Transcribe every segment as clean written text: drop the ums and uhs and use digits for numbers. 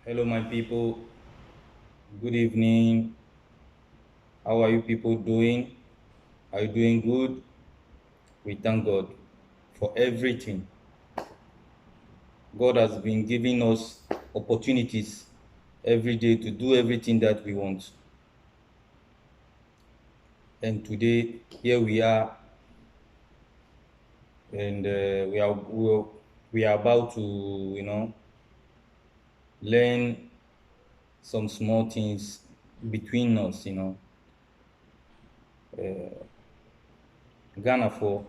Hello, my people. Good evening. How are you people doing? Are you doing good? We thank God for everything. God has been giving us opportunities every day to do everything that we want. And today, here we are, and we are about to, learn some small things between us. Ghana for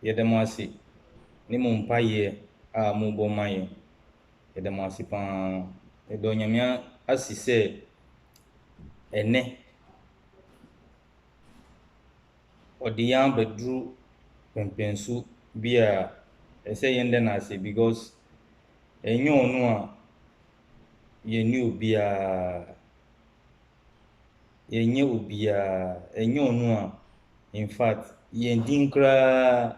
yɛda ase ne mo mpaeɛ a mobɔ ma yɛn. Yɛda mo ase paa. Yɛda Onyame ase sɛ ɛnɛ ɔde yɛn abɛduru pɛmpɛnso bi a ɛsɛ yɛn da no ase because ɛnyɛ ɔno a yɛnni obiara. Yɛnyɛ obiara. Ɛnyɛ ɔno a in fact yɛn din koraa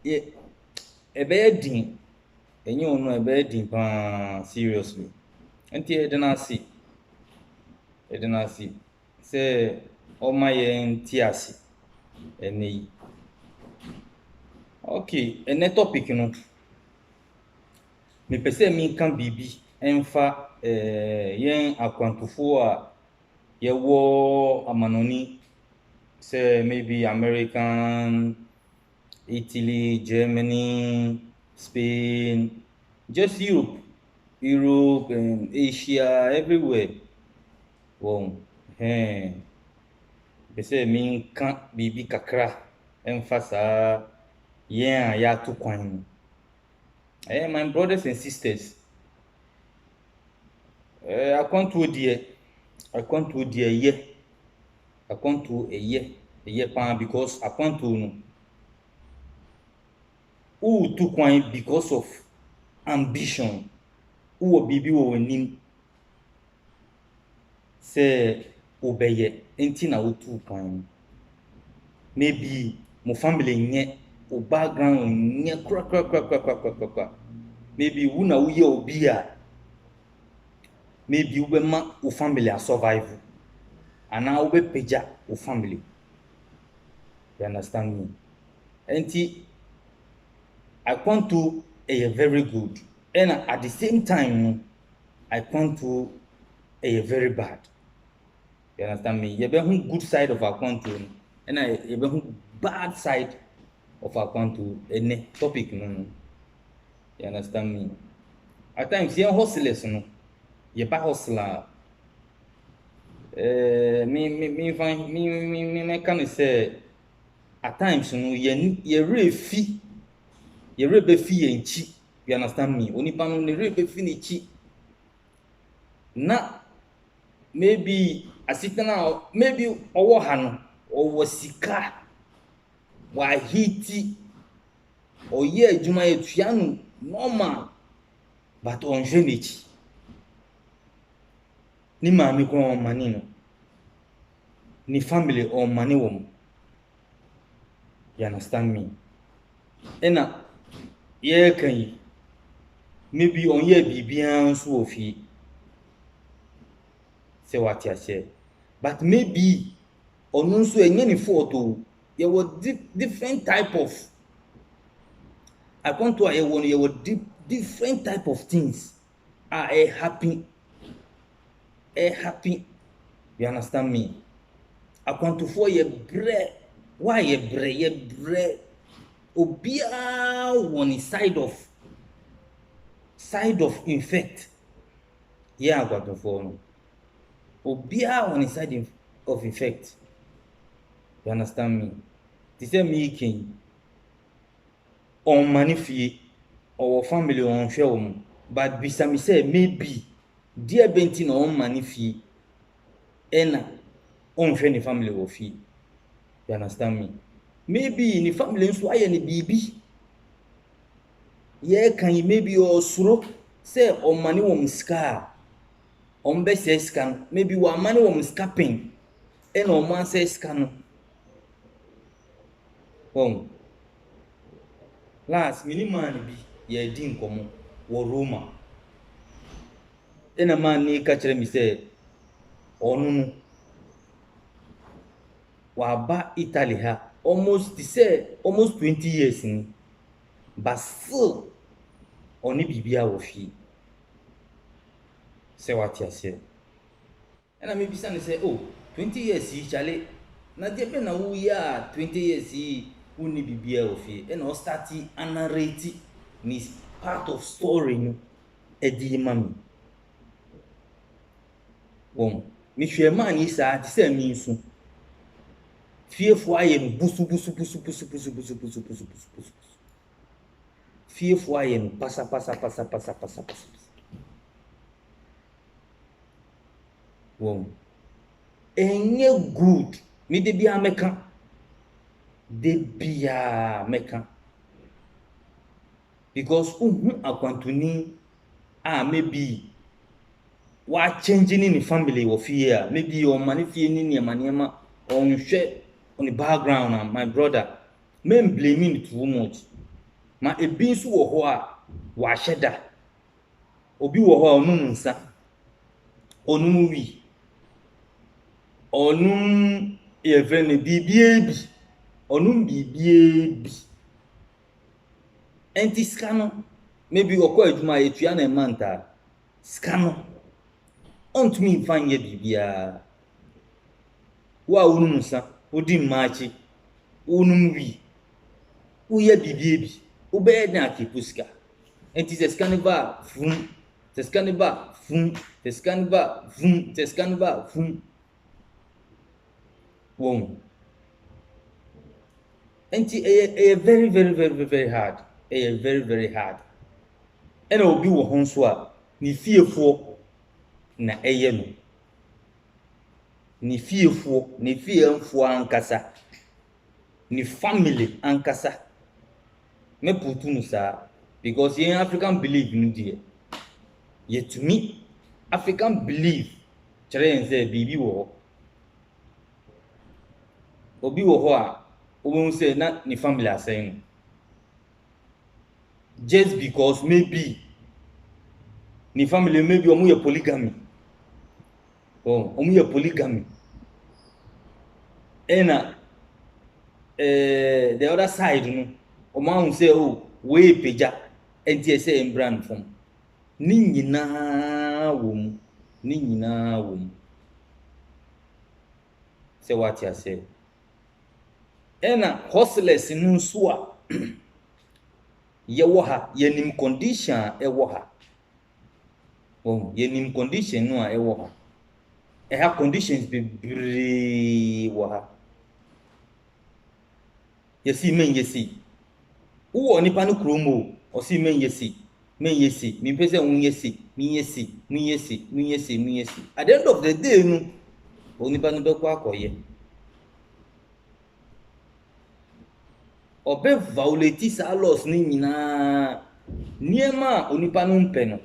ɛbɛyɛ din. Ɛnyɛ ɔno a ɛbɛyɛ din paa seriously. Nti yɛde no ase. Yɛde no ase sɛ ɔma yɛn te ase ɛnɛ yi. Okay, ɛnɛ topic no, mepɛ sɛ menka biribi ɛmfa yɛn akwantufoɔ a yɛwɔ amanɔne sɛ maybe American, Italy, Germany, Spain, just Europe and Asia, everywhere. Wɔn pɛ sɛ menka biribi kakra ɛmfa saa yɛn a yɛato kwan no. My brothers and sisters, akwantuo deɛ ɛyɛ. Akwantuo ɛyɛ paa because akwantuo no, woretu kwan because of ambition. Wowɔ biribi wɔ w'anim sɛ wobɛyɛ nti na wotu kwan no. Maybe mo family nyɛ, wo background nyɛ korakora. Maybe wo na woyɛ obi a maybe wobɛma wo family asurvive anaa wobɛpagya wo family. You understand me? Nti akwantuo ɛyɛ very good, ɛna at the same time no, akwantuo ɛyɛ very bad. You understand me? Yɛbɛhu good side of akwantuo no, ɛna yɛbɛhu bad side of akwantuo ɛnɛ topic no. You understand me? At times yɛn hustlers no, yɛba hustle a mɛka no sɛ at times no yɛwerɛ bɛfi yɛn kyi. You understand me? Onipa no ne werɛ bɛfi ne kyi na maybe asetena maybe ɔwɔ ha no ɔwɔ sika, wahiti, ɔyɛ adwuma, yɛtua no normal, but ɔnhwɛ n'akyi. Ne maame koraa ɔmmane no, ne family ɔmmane wɔn. You understand me? Ɛna yɛreka yi, maybe ɔnyɛ biribiara nso wɔ fie sɛ wate aseɛ, but maybe ɔno nso ɛnyɛ ne fault o. Yɛwɔ different type of akwantuo a yɛwɔ no, yɛwɔ different type of things a ɛhappen. You understand me? Akwantufoɔ yɛ brɛ. Why yɛ brɛ? Obiara wɔ ne side of effect. Yɛn akwantufoɔ no, obiara wɔ ne side of effect. You understand me? Te sɛ meeking, ɔmmane fie, ɔwɔ family ɔnhwɛ wɔn, but bisa me sɛ maybe deɛ bɛnti na ɔmmane fie ɛna ɔnhwɛ ne family wɔ fie. You understand me? Maybe ne family nso ayɛ ne biribi. Yɛreka yi maybe ɔsoro sɛ ɔmmane wɔn sika a ɔmbɛsɛe sika no. Maybe wɔammane wɔn sika pɛn ɛna ɔmo asɛe sika no. Last mini man bi yɛdi nkɔmmɔ Roma. And a man ni catch me say, oh no, waba Italy ha almost 20 years in, but still only bibia wo fi. Say what you say. And I may be say, oh, 20 years yi chale. Na de be na wo ya 20 years yi uni bibia wo fi. And o start narrate ni part of story no edi mami. Won, me hwe man yi sa ti say mi nsu. Fiefo aye no busu. Fiefo aye no pasa. Wow. Enye good. Me de bia meka. Because akwantuni maybe wa changing in the family of here. Maybe your money fee ni niema on share on the background and my brother. Men blaming too much. Ma ebi nso wo ho a wa hyeda. Obi wo ho a onum nsa. Onum wi. Onum even bibie bi. Enti skano maybe okọ adwuma etua na manta. Skano ontumi fanye bibia. Wa onum nsa, odi maachi. Onum wi. Uye bibie bi. Ube na kipuska. Enti se skaniba fum. Won. Enti very hard. Very hard. Ena obi wo ho nso a ni fiefo na no. Ni fiefo ankasa. Ni family ankasa. Me putu no sa because in African belief no die. Yet to me African belief chere say bibi wo. Obi wo ho a won say na ni family asen. Just because maybe ni family maybe omu ye polygamy. Omu ye polygamy. Ena the other side no omu say oh we peja enti say embrand from ni nyina wo mu. Say what you say. Ena hustlers no so a ye wo ha yenim condition e wo ha. Yenim condition no a e wo ha. E ha conditions be wo ha. Yesi wo nipa no kromo o si men yesi mi pese un yesi at the end of the day no onipa no be kwa akoye obe violate sa laws ni nyina niema onipa no mpe no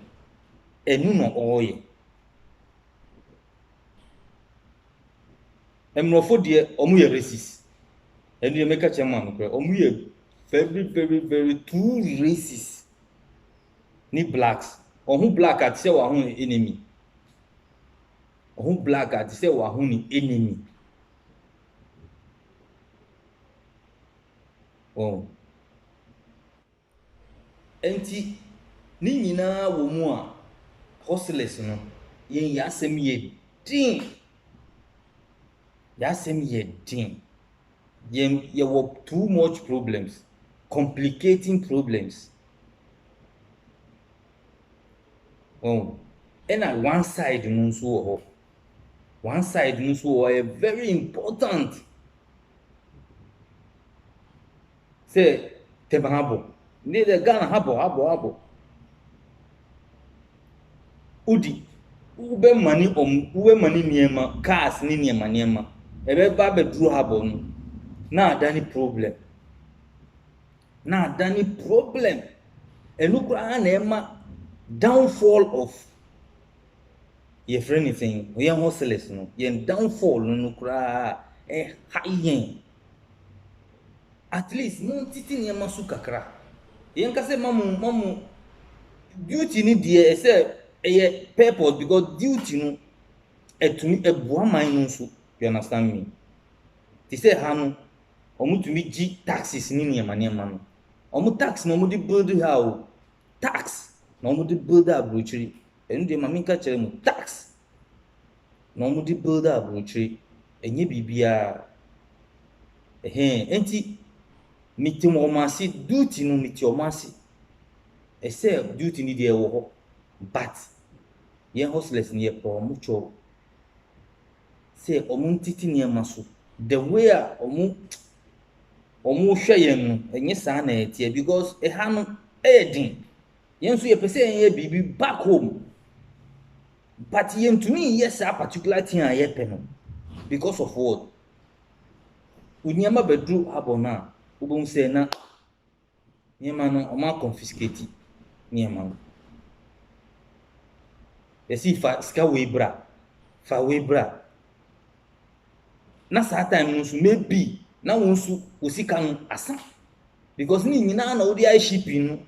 enu no oye emrofo de omu ye racist enu ye meka chairman no omu ye very too racist ni blacks ohun black at say wa hun enemy ohun black at say wa hun ni enemy enti ni nyina wo mu a hustlers no yen yasem ye din yen ye wo too much problems, complicating problems. And at one side no so very important. Say tebahabo ne the Ghana habo udi ube mani niema cars ni niema ebe ba be duru habo no na adani problem enu kra na ema downfall of your friend anything we are hustlers no yen downfall no kra high at least no titi niema su kakra yen ka se mamu duty ni deɛ ɛsɛ ɛyɛ purpose because duty no ɛtumi ɛboa man no nso, you understand me? Te sɛ ha no ɔmo tumi gye taxes ne nneɛma no ɔmo tax na ɔmo de build ha o tax na ɔmo de build aburokyire ɛno deɛ maame nka kyerɛ mu tax na ɔmo de build aburokyire ɛnyɛ biribiara enti mete ɔmo ase duty no mete ɔmo ase ɛsɛ duty ni deɛ ɛwɔ hɔ but yɛn hustlers ni yɛpɛ ɔmo kyɛw sɛ ɔmo ntete nneɛma so the way a ɔmo hwɛ yɛn no ɛnyɛ saa na ɛteɛ because ɛha no ɛyɛ den yɛn nso yɛpɛ sɛ yɛnyɛ biribi back home but yɛntumi nyɛ saa particular thing a yɛpɛ no because of what nneɛma bɛduru abɔ no a wobɛhu sɛ na nneɛma no ɔmo confiscate nneɛma no yɛsi fa sika wei bra fa wei bra na saa time no nso maybe na wɔn nso osika no asa because ne nyinaa na wɔde ayɛ shipping no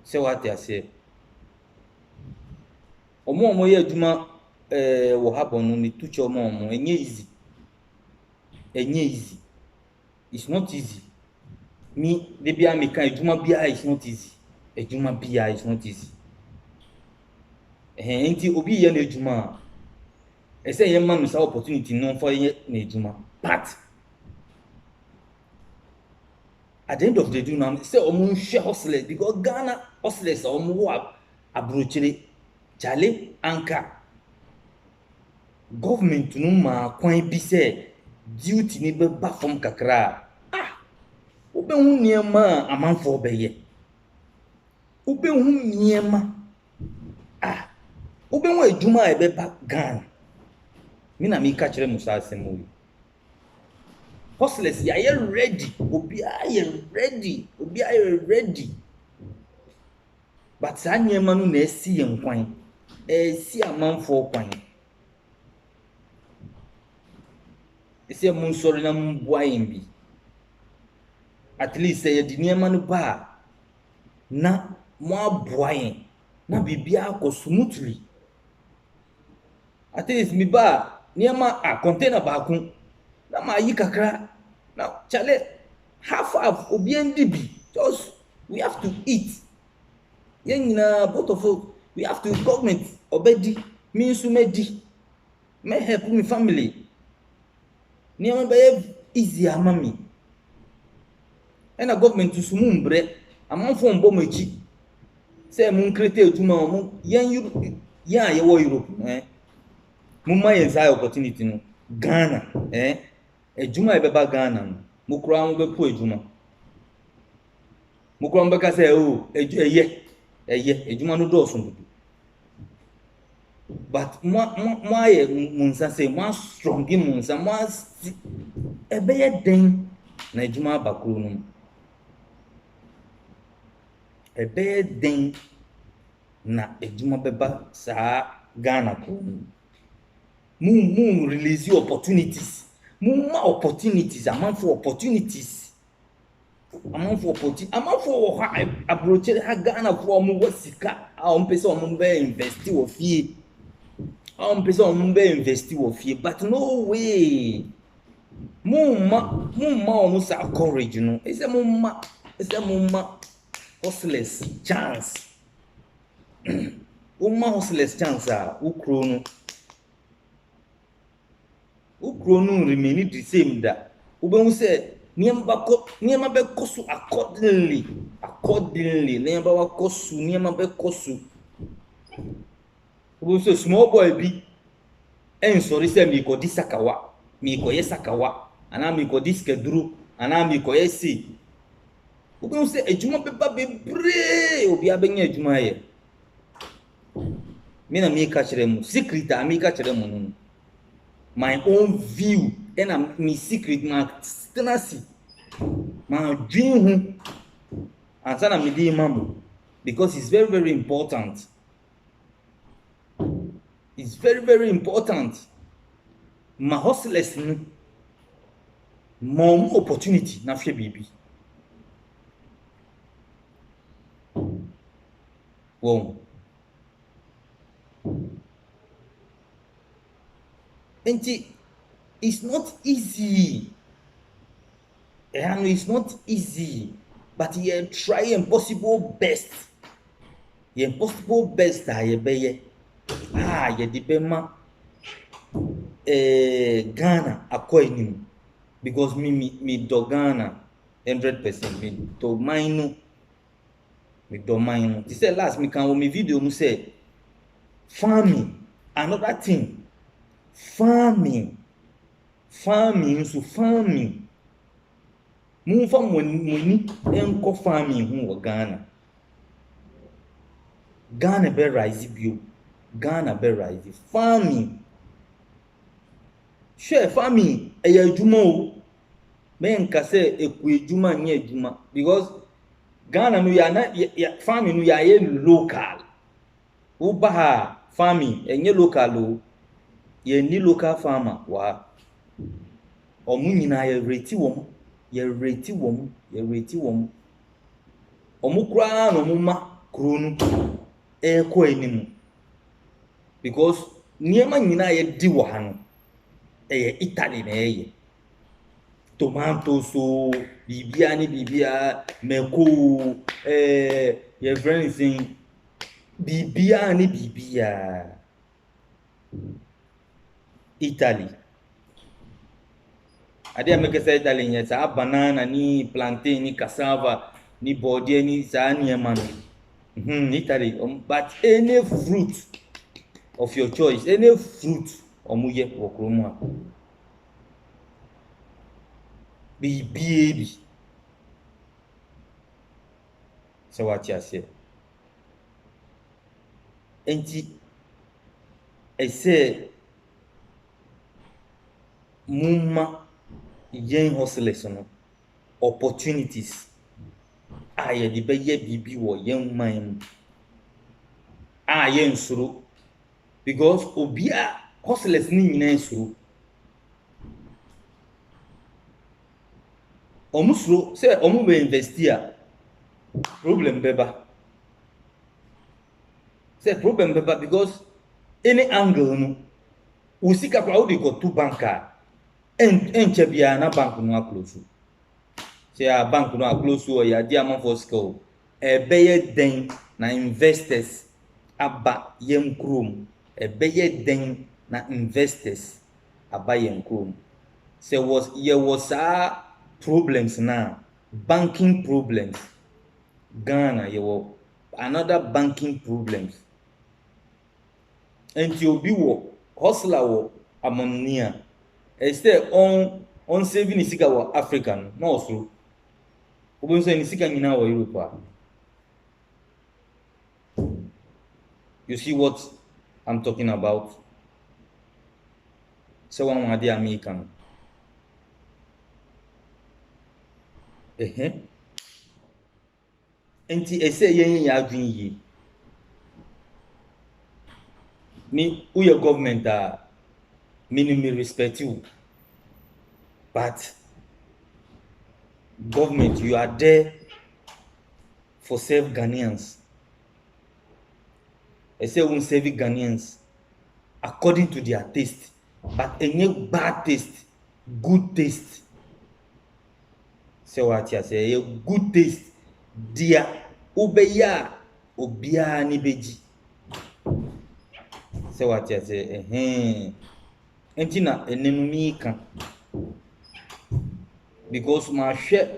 sɛ wɔate aseɛ ɔmo a wɔyɛ adwuma wɔ ha bɔ no ne tu kyɛ ɔmo ɛnyɛ easy it's not easy me de bia me kan adwuma bia is not easy adwuma bia is not easy enti obi yɛ na adwuma a ɛsɛ yɛn ma no saa opportunity no for yɛ na adwuma but at the end of the day now sɛ ɔmo nhwɛ hustlers because Ghana hustlers a ɔmo wɔ aburokyire kyale anka government no ma kwan bi sɛ duty ni bɛba fam kakra wobɛhu nneɛma a amanfoɔ bɛyɛ wobɛhu nneɛma wobɛhu adwuma a ɛbɛba Ghana me na meka kyerɛ mo saa asɛm yi hustlers yɛayɛ ready obiara yɛ ready but saa nneɛma no na ɛsi yɛn kwan ɛsi amanfoɔ kwan ɛsɛ mo nsɔre na mo boa yɛn bi at least yɛde nneɛma no ba a na mo aboa yɛn na biribiara akɔ smoothly at least me ba nneɛma container baako na ma yi kakra na chale half obiara ndi bi just we have to eat yɛn nyinaa both of us we have to government obedi me nso medi me help me family nneɛma bɛyɛ easy ama me ɛna government nso mu mbrɛ amanfoɔ mbɔ mo akyi sɛ mo nkrete adwuma mo yɛn a yɛwɔ Europe mo ma yɛn saa opportunity no Ghana adwuma a ɛbɛba Ghana no mo koraa mo bɛpo adwuma mo koraa mo bɛka sɛ ɛyɛ adwuma no dɔɔso dodo but mo ayɛ mo nsa sɛ mo strong mo nsa mo ɛbɛyɛ den na adwuma aba kuro no ɛbɛyɛ den na adwuma bɛba saa Ghana kuro no mo release opportunities mo ma opportunities amanfo opportunities wɔ ha aburokyire ha Ghana fo mo wɔ sika a ɔmo pɛ sɛ ɔmo bɛ invest wɔ fie but no way mo ma ɔmo saa courage no ɛsɛ mo ma hustlers chance wo ma hustlers chance a ukro no remain the same da wobɛhu sɛ nneɛma bɛkɔ so accordingly nneɛma bɛkɔ so wobɛhu sɛ small boy bi ɛnsɔre sɛ meekɔdi sakawa meekɔyɛ sakawa anaa meekɔdi sikaduro anaa meekɔyɛ se wobɛhu sɛ adwuma bɛba bebree obiara bɛnya adwuma yɛ me na meeka kyerɛ mu secret a meeka kyerɛ mu no my own view and me secret ma tenacity ma dream ho ansa na me dey mamu because it's very very important ma hustlers no more opportunity na hwe bibi Whoa. And it's not easy. And it's not easy. But you try impossible best. The impossible best that you be. You depend Ghana akɔ because me do Ghana 100%. Me do mine. Me do mine. They say last me can me video me say farming another thing. Farming so farming. Mo fa money enko farming ho wɔ Ghana. Ghana be rise bio. Ghana be rise farming. Sure farming ɛyɛ adwuma o. Me nka sɛ eku adwuma nye adwuma because Ghana no ya farming no ya local. Wo ba ha farming enye local o. Ye ni local farmer wa. Omu nyina ye reti wom. Ye reti wom. Omu kura no mu ma kuro no ekɔ anim. Because niema nyina ye di wɔ ha no. Italy na ye. Tomatoes so bibia meko your friend saying bibia Italy. Ade make say Italy nya sa banana ni plantain ni cassava ni body ni sa niema no. Italy but any fruit of your choice, any fruit omuye wo kromo a bibia so what you say. Enti I say mumma yen hustlers no opportunities ye de be ye bibi wo yen man yen suru because obia hustlers ni nyina suru omusuro say omu be invest here problem beba say problem beba because any angle no usika kwa odi go to banka enche bia na bank no close say a bank no close o ya di amount for skill beye den na investors aba yem krom beye den na investors aba yem krom say was problems now banking problems Ghana you another banking problems and you be wo hustler wo amonia instead on saving isika wo African no so obo so isika nyina wo Europe. You see what I'm talking about? So one ade American enti ese yen ya adwin yi ni who your government me respect you, but government you are there for serve Ghanaians. I say we serve Ghanaians according to their taste, but any bad taste, good taste. Say what you say, a good taste dia obeya obia ni beji. Say what you say, enti na enenumi kan because my share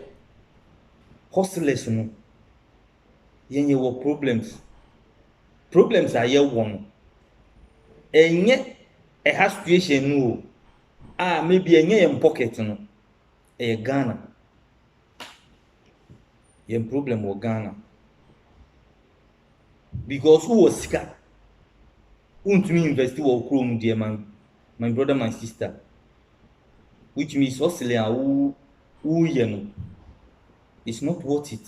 hustlers no yen wo problems are ye won enye ha situation no maybe enye em pocket no Ghana yen problem wo Ghana because who was sika untumi invest wo krom dear my brother my sister, which means hustling who you know it's not worth it.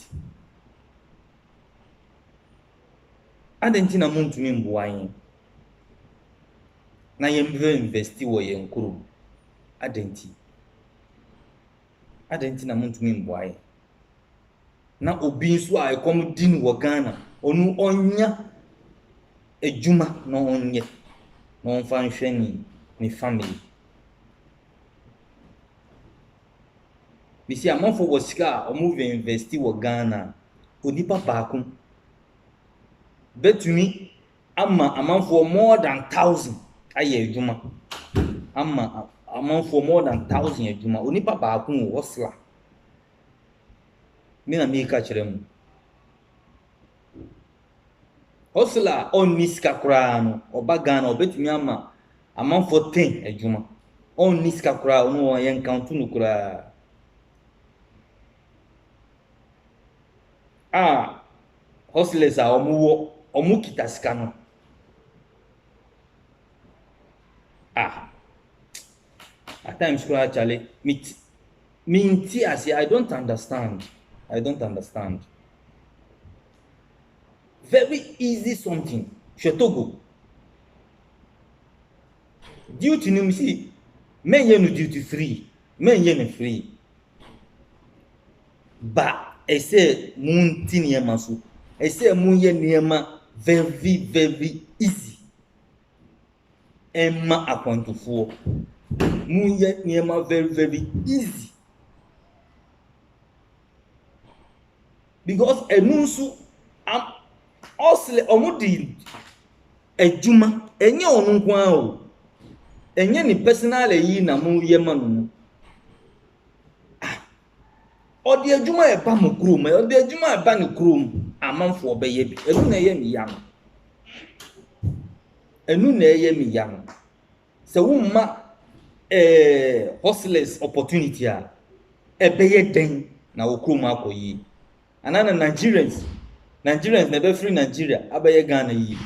Adentina muntumi mboayin na yembe invest wo yen krom adentina muntumi mboayin na obi nso a ekom din wo Ghana onu onya adwuma na ɔnyɛ na ɔmfa nhwɛ ne family. Bisi amanfo wɔ sika a ɔmo investi wɔ Ghana, onipa baako betumi ama amanfo more than 1,000 ayɛ adwuma, ama amanfo more than 1,000 adwuma, onipa baako wɔ hustler. Me na meka kyerɛ mu, hustler ɔnni sika koraa no ɔba Ghana ɔbɛtumi ama amanfo 10 adwuma, ɔnni sika koraa ɔno wɔyɛ nkanto no koraa. Hustlers a ɔmo kita sika no at times koraa Charlie minti ase. I don't understand. Very easy something. Togo duty no see men ye no duty free, men ye no free, but ɛsɛ munti nneɛma so, ɛsɛ munyɛ nneɛma very very easy. Ɛma akwantufoɔ munyɛ nneɛma very very easy, because ɛnu nso ɔsɛ ɔmo di adwuma ɛnyɛ ɔno nko ara o, ɛnyɛ ne personal ayi na mo yɛ ma no. Ɔde adwuma ɛba mo kurom, ɔde adwuma ɛba ne kurom, amanfo ɔbɛyɛ bi. Ɛnu na ɛyɛ me ya no. Sɛ womma hustlers opportunity a ɛbɛyɛ den na wo kurom akɔ yie. Ana na Nigerians na ɛbɛfiri Nigeria abɛyɛ Ghana yie.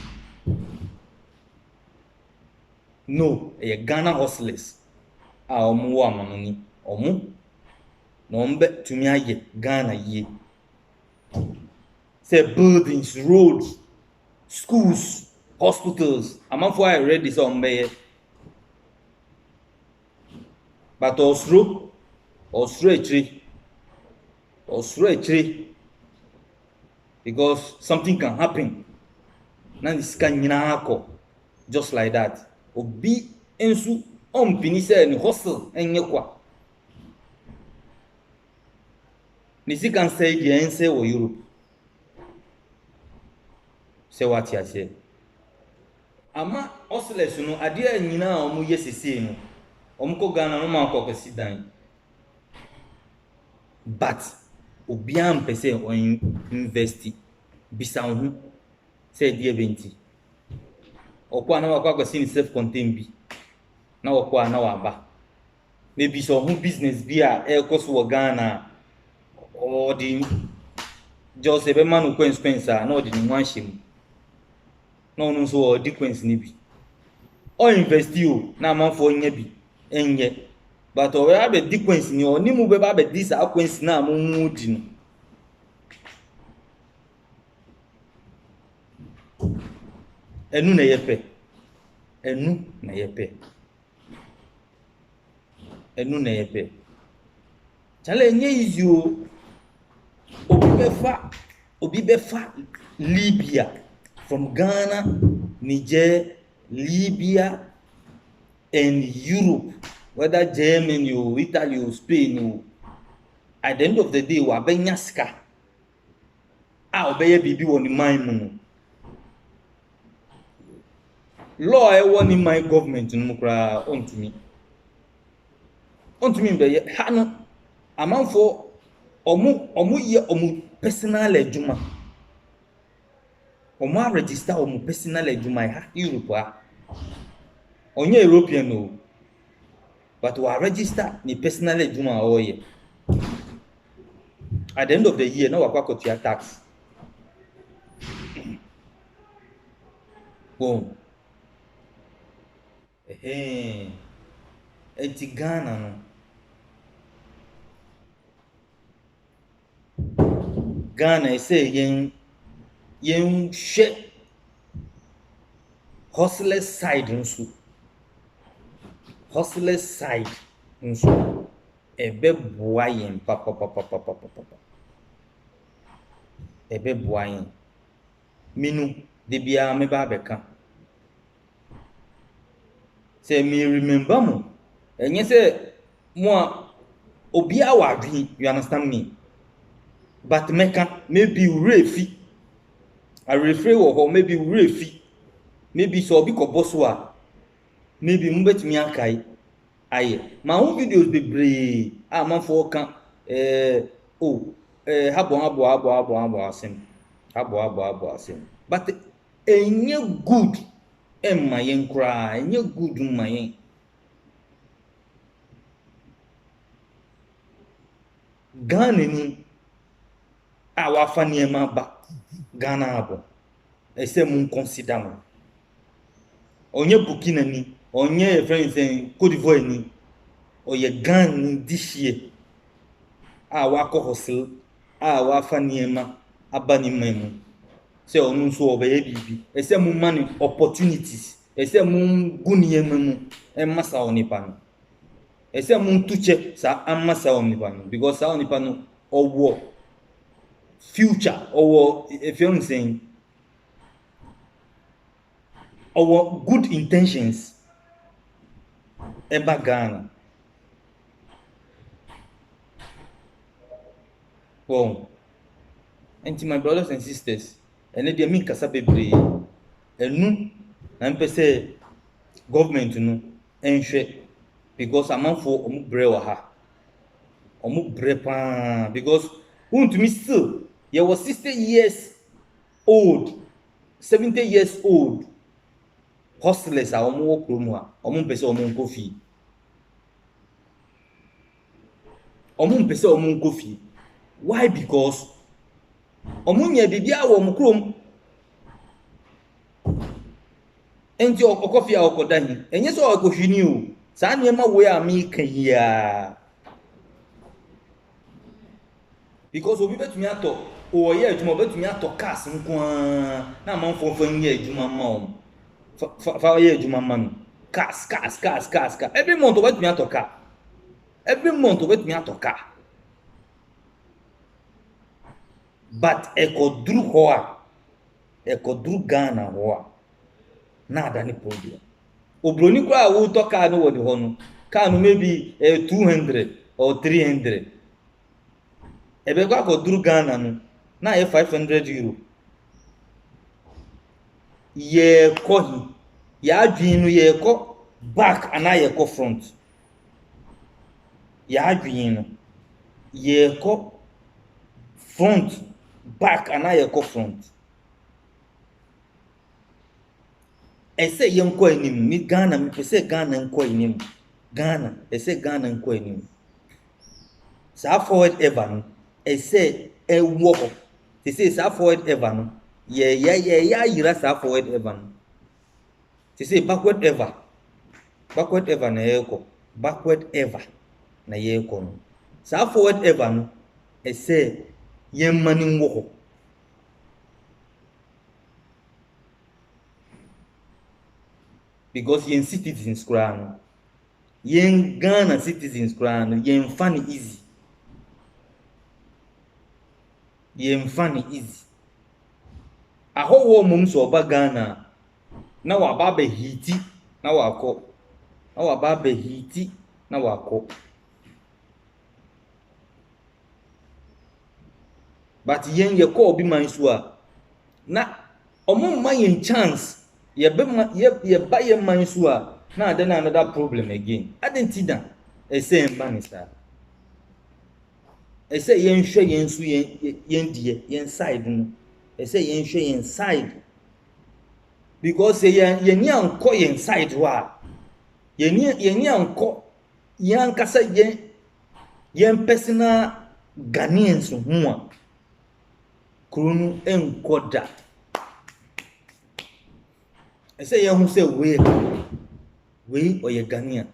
No, ɛyɛ Ghana hustlers a ɔmo wɔ amanoni, ɔmo na ɔmo bɛtumi ayɛ Ghana yie. Sɛ buildings, roads, schools, hospitals, amanfo ayɛ ready sɛ ɔmo bɛyɛ. But ɔsoro akyire, because something can happen na ne sika nyinaa akɔ just like that. Obi nso ɔmpini sɛ ne hustle ɛnyɛ kwa. Ne sika nsɛe deɛ ɛnsɛe wɔ Europe. Sɛ wate aseɛ. Ama hustlers no adeɛ nyinaa a ɔmo yɛ sesei no, ɔmo kɔ Ghana no ma akɔ kɔsi dan. But obiara mpɛ sɛ ɔinvesti. Bisa wo ho sɛ deɛ bɛnti. Ɔkɔ a na wakɔ akɔsi ne self-contained bi. Na ɔkɔ a na waba. Maybe sɛ ɔho business bi a ɛrekɔ so wɔ Ghana or the just a man who coins a na ɔde ne ho ahyɛ mu. Na ɔno nso ɔde coins ne bi. Ɔinvesti o na amanfoɔ nyɛ bi ɛnyɛ. But ɔbɛba abɛdi coins ni ɔne mu bɛba abɛdi saa coins na mo mu di no. Ɛnu na yɛpɛ. Chale nye easy o. Obi bɛfa Libya from Ghana, Niger, Libya and Europe, whether Germany or Italy or Spain o. At the end of the day, wabɛnya sika a ɔbɛyɛ biribi wɔ ne man mu no. Law ɛwɔ ne man government no mu koraa ɔntumi mbɛyɛ ha no. Amanfoɔ ɔmo yɛ ɔmo personal adwuma, ɔmo register ɔmo personal adwuma ha Europe ha. Ɔnyɛ European o, but wa register ne personal adwuma a ɔyɛ. At the end of the year na wakɔ akɔtua tax. Boom. Eti Ghana no. Ghana ɛsɛ yɛn hwɛ hustlers side nso. Ɛbɛboa yɛn papapapapapapa. Ɛbɛboa yɛn. Minu de bia me ba beka say me remember mo enye say mo a obia wa adwen, you understand me, but meka maybe refi I refrain or maybe refi maybe so obi ko boso a maybe mo betimi akai aye ma ho videos bebre a manfo ka habo asem but enye good emma yen kra enye good ma yen Ghana ni a wafa niema ba Ghana abo ese mun consider mo onye Burkina ni onye friends en Cote d'Ivoire ni oye Ghana ni this year a wakọ hustle a wafa niema aba ni mamu se onu so obeye bibi ese mun man opportunities ese mun guniema mu emasa onipa no ese mun tuche sa amasa onipa no because sa onipa no owo future owo if you saying our good intentions eba Ghana. Well, and to my brothers and sisters, and they mean kasa bebre enu na mpese government no enhwe because amanfo omu bre wa ha omu bre pa because who to me still you was 60 years old 70 years old hostless a omu wo kromu a omu mpese omu nkofi why? Because omunye bibia wo mukrom enti okofia okodahi enye so okohwini o saa niema we a me kan ya because obi betumi ato o ye adwuma betumi ato cars nko na manfo fa nye adwuma ma o fa ye adwuma ma no cars every month betumi ato car but ekodru Ghana ho a na adani problem obroni kwa wo to car no wodi ho no car no maybe 200 or 300 ebe kwa kodru Ghana no na ye 500 euro ye ko hi ya adwin no ye ko back ana ye ko front ya adwin no ye ko front back ana ye ko front ese ye nko anim mi Ghana mi pese Ghana nko anim Ghana ese Ghana nko anim sa forward ever no ese ewo ho ese sa forward ever no ye yira sa forward ever no ese backward ever na ye ko backward ever na ye ko no sa forward ever no ese ye mani wo ho because yen citizens kra no yen Ghana citizens kra no yen fan easy aho wo mum so oba Ghana na wa ba be hiti na wako but yen ye ko obi man so a na omo ma yen chance ye ba ye man so a na then another problem again adentina ese mbanisa ese yen hwe yen so yen die yen side no ese yen hwe yen side because yen ni anko yen side wa yen ni anko yan kasa yen personal Ghanaians ho a kronu enkoda ese yen hu se we oye Ghanaian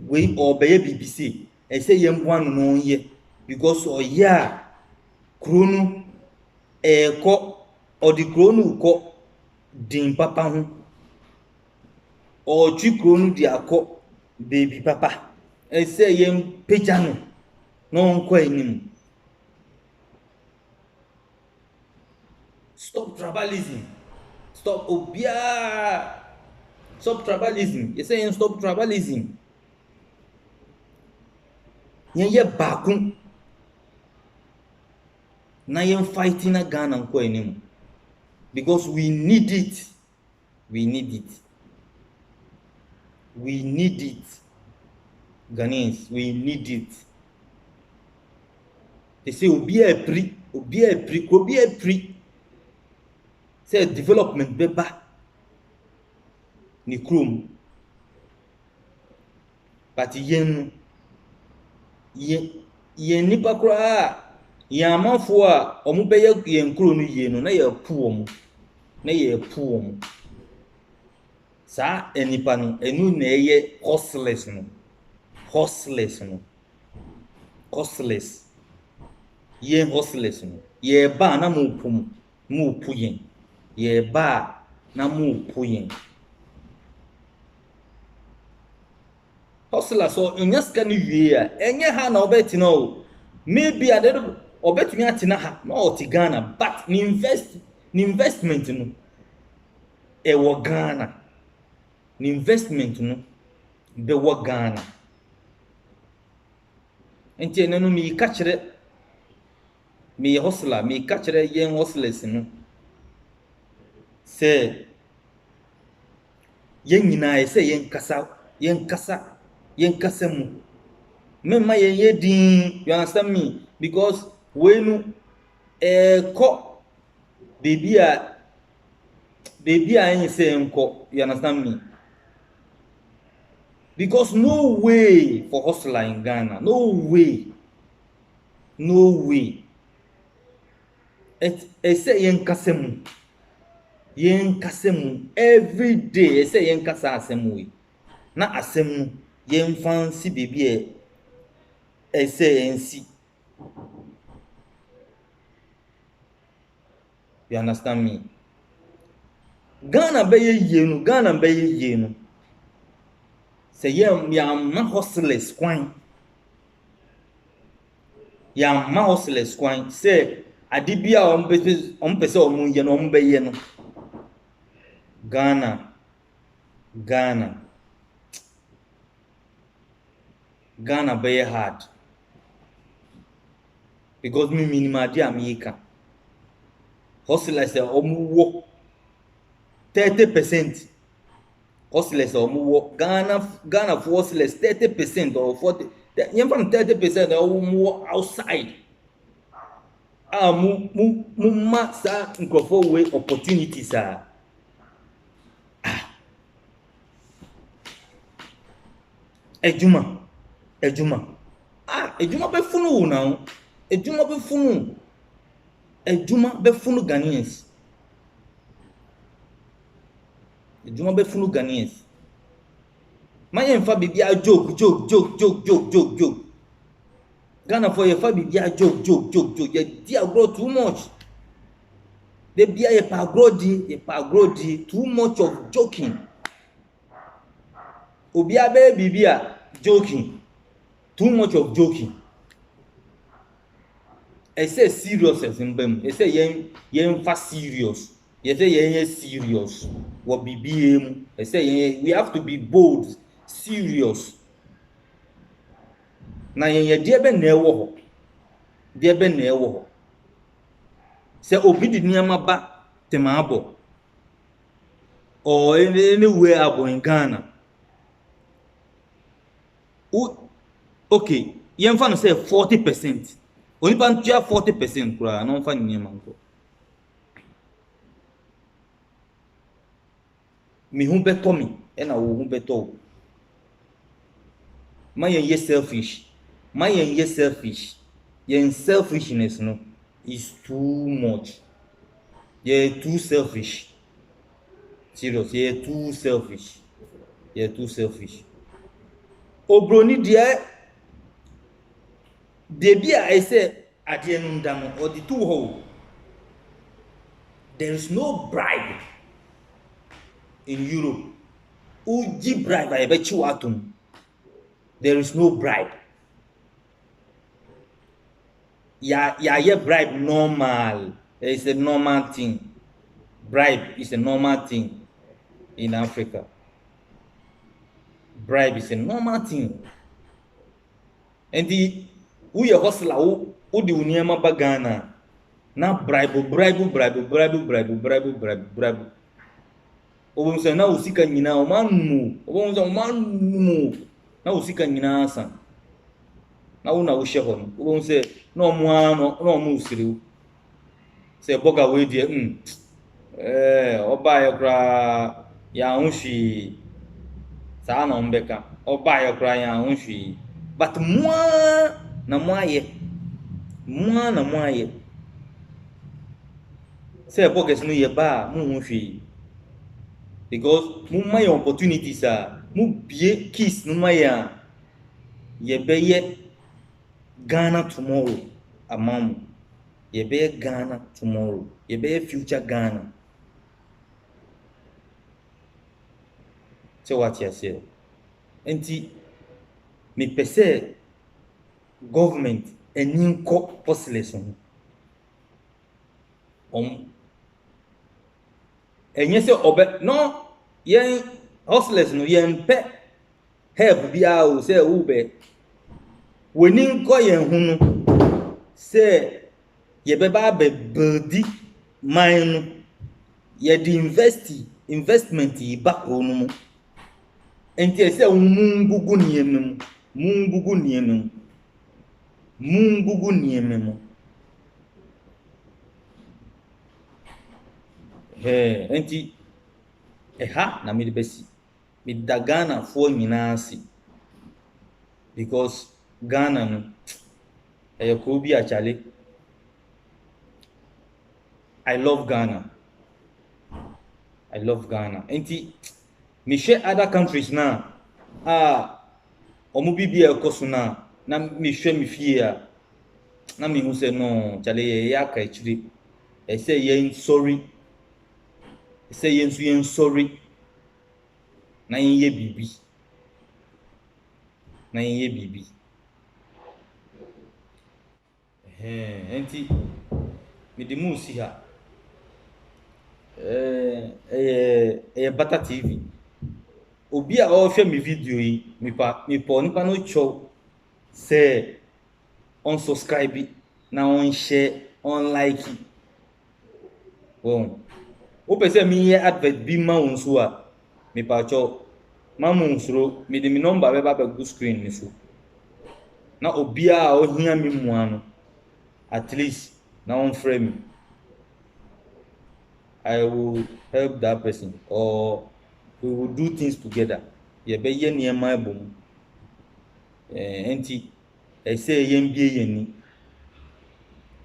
we obeye BBC ese yen buanu no ye because oya kronu eko odi kronu ko din papa ho o twi kronu di akọ baby papa ese yen pejano no nko anim stop tribalism Stop obia. Stop tribalism. You say stop tribalism. Ye baku. Na yen fighting na Ghana nko anim. Because we need it. We need it. We need it. Ghanaians, we need it. They say obi a pri. Say development beba ni krom. But yen nipa kura yen amanfo a omo beye yen kro no yie no na ye pu omo. Sa enipa no enu na eye hustlers no. Yen hustlers no. Ye ba na mo pu yen. Ye ba na mo pu yen. Hustler so enya ska ni wie a enye ha na obeti na o. Maybe ade obetumi atina ha na oti Ghana, but ni investment no e wo Ghana. Ni investment no be wo Ghana. Enti enenu mi ka kire mi hustler mi ka kire yen hustlers no se yen nyina se yen kasa mu memma yen yedin. You understand me? Because when ko baby a yen say enko. You understand me? Because no way for hustler in Ghana. No way. It say yen kasa mu every day. It say yen kasa asem we. Na asem no yen fancy baby e say ensi. You understand me? Ghana be ye no. Say yam na hustlers kwan. Say adibia ompese omunye no ombeye no. Ghana be hard. Because me minimum dia America. Hustlers say omuwo 30%. Hustlers omuwo Ghana for hustlers 30% or 40. Yen from 30% omuwo outside. Mu masa nkofo way opportunities are. Ejuma. Ejuma be funu now. Ejuma be funu Ghanaians. Mayen fa bibia joke. Ghana for ye fa bibia joke. Ye dia grow too much. They bia ye pa grow di too much of joking. Obia be bibia joking. Too much of joking. I say serious as in bem. I say yen fa serious. You say yen serious. What BBM? I say we have to be bold, serious. Na yen de be na ewo ho. Say obi di niam ba tema abo. Or anywhere abo in Ghana. Okay, yen fa no say 40%. Only pan 40% kura na fa niam anko. Me hu beto me na wo hu beto. My yen selfish. Yen selfishness no is too much. You're too selfish. Serious, you're too selfish. Obroni dia debia I say adienum dam or the two hole. There is no bribe in Europe. Uji bribe I bet you atum. There is no bribe. Yeah, bribe normal. It's a normal thing. bribe is a normal thing in Africa. Bribe is a normal thing. And who your hustler who the Unyama Bagana na bribe. Obum se na usika nyina o manu obum se o manu na usika nyina san na wo na wo hye ho no obum se na omo ano na omo usiriw se boga we die oba ye kra ya hunhwi sa na ombeka oba ye kra ya hunhwi but mua na muaye se boga se no ye ba mu hunhwi because mu may opportunities mu bie keys no may ye be Ghana tomorrow amam ye be Ghana tomorrow ye be future Ghana. So what you say enti me pese government eninko population enye se obe no yen hustlers no yen pe help bia o se ube woni nko yen hu no se ye be ba be buildi mine no ye di investment yi ba ko no mu enti se mungugu niemem enti ha na me besi me da Ghana fo nyina si because Ghana no ko bi achale. I love Ghana enti me share other countries na omo bibia ekoso na me hwe me fie na me hu se no chale ye aka echiri say yen sorry say yen sorry na yen ye bibi enti me di mu si ha Bata TV obi a o hwe me video yi me pa nipa no chow say on subscribe na on share on like o pese mi ye advert bi ma won so a me pa chow ma mun suro me de mi number be ba go screen ni so na obi a o hia mi mu ano at least na on frame me. I will help that person or we will do things together. Ye be ye niema ebom enti say yen bie yen ni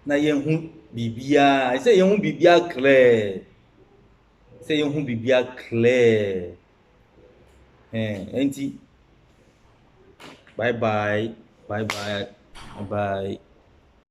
na yen hu bibia say yen hu bibia clear enti bye bye.